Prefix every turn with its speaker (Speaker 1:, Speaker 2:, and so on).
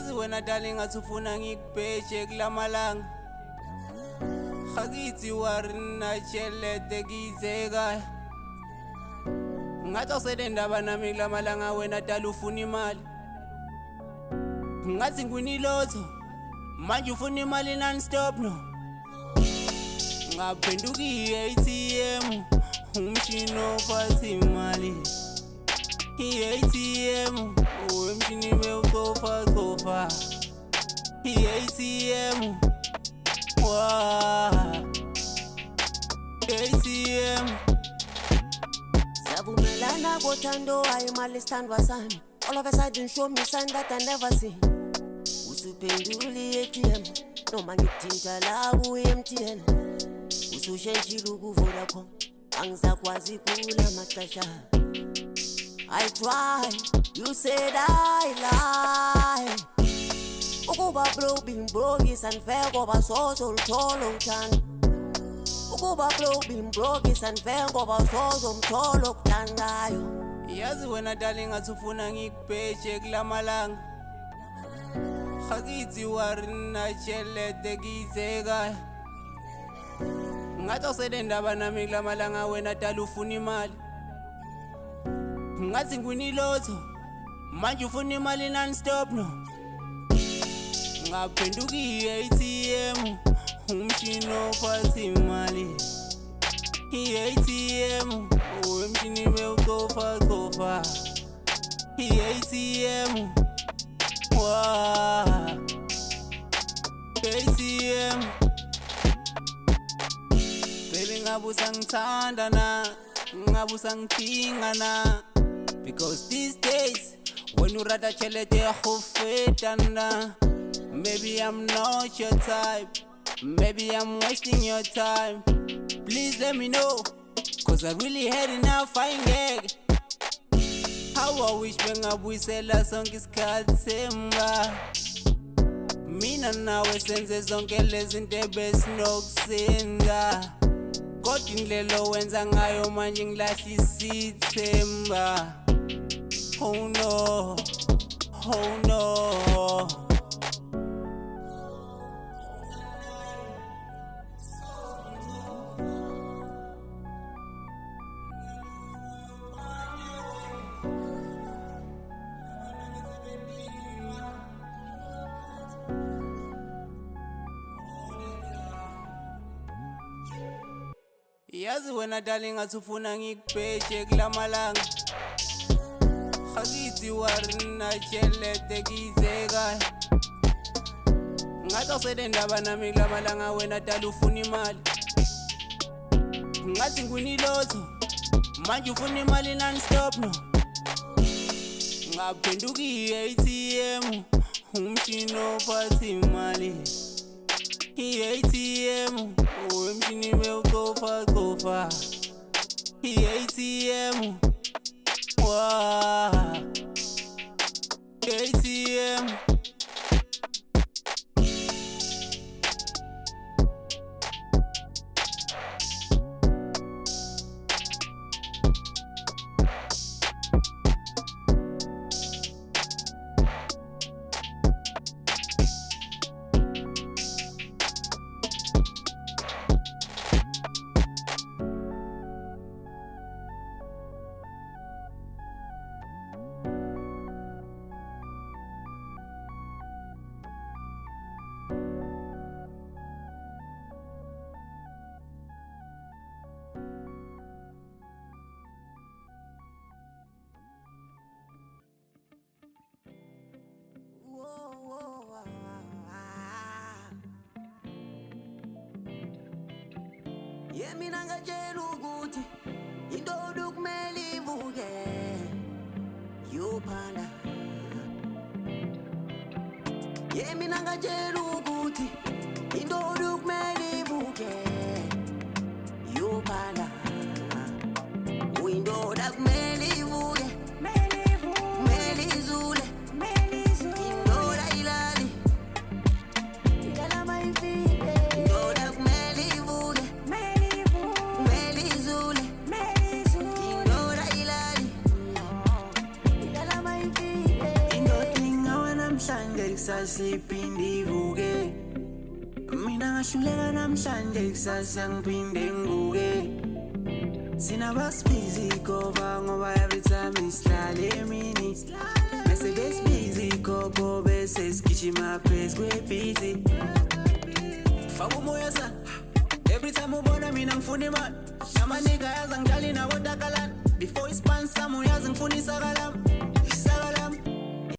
Speaker 1: Yazi wena darling atsufuna ngikubheje kulamalanga Hakithi warina chelete gizeka Ngathi usele ndaba nami kulamalanga wena dala ufuna imali Ngathi ngwinilotho manje ufuna imali non stop no Ngaphenduka i-ATM umshini ophatha imali I-ATM umshini bewucofa I-ATM ATM
Speaker 2: Savumelana kothando ayimali sithandwa sami All of a sudden show me sign that I never seen Usuphendula i-ATM noma ngikuthinta la ku-MTN Usushenjile ku-Vodacom angisakwazi kula maxesha I try, you said I lie Ukuba being broke is unfair ngoba sozo uluthola uthando Ukuba being broke is unfair ngoba sozo umtholo okuthandayo
Speaker 1: Yazi wena darling atsufuna ngikubheje kulamalanga Hakithi warina chelete gizeka Ngathi usele ndaba nami kulamalanga wena dala ufuna imali Ngathi ngwinilotho manje ufuna imali non stop no Ngaphenduka i-ATM umshini ophatha imali I-ATM umshini bewucofa I-ATM ATM Baby ngabe usangithanda na ngabe usangidinga na Because these days when you rather chelete yakufeta na Maybe I'm not your type Maybe I'm wasting your time Please let me know Cause I really had enough fine gag How I wish bengabuyisela sonke isikhathi semba Mina nawe senze zonke lezinto ebesinokusenza Kodwa indlela owenza ngayo manje ngilahlisa ithemba Oh no, oh no Yazi wena darling atsufuna ngikubheje kulamalanga Hakithi warina chelete gizeka Ngathi usele ndaba nami kulamalanga wena dala ufuna imali Ngathi ngwinilotho manje ufuna imali non stop no Ngaphenduka i-ATM umshini ophatha imali I-ATM umshini bewucofa I-ATM ATM
Speaker 2: Yemina ngatshela ukuthi indoda kumele ivuke yophanda Yemina ngatshela ukuthi indoda kumele ivuke yophanda Uyindoda kumele ivuke kumele izule indoda ilali Ilala mayifike indoda kumele ivuke kumele izule indoda ilali Ilala mayifike indoda ingawa namhlanje
Speaker 1: siphinde ivuke. Mina ngahluleka namhlanje kusasa ngiphinde ngivuke. Sinabasibizi koba ngoba every time isihlale emini. Bese besibizi kobo bese sigijima phezu kwebhizi. Faka umoya sana. Every time ubona mina ngifuna imali. Namanika yaza ngidlali nabo takalana. Before ispan samu yazi ngifuna isakalama.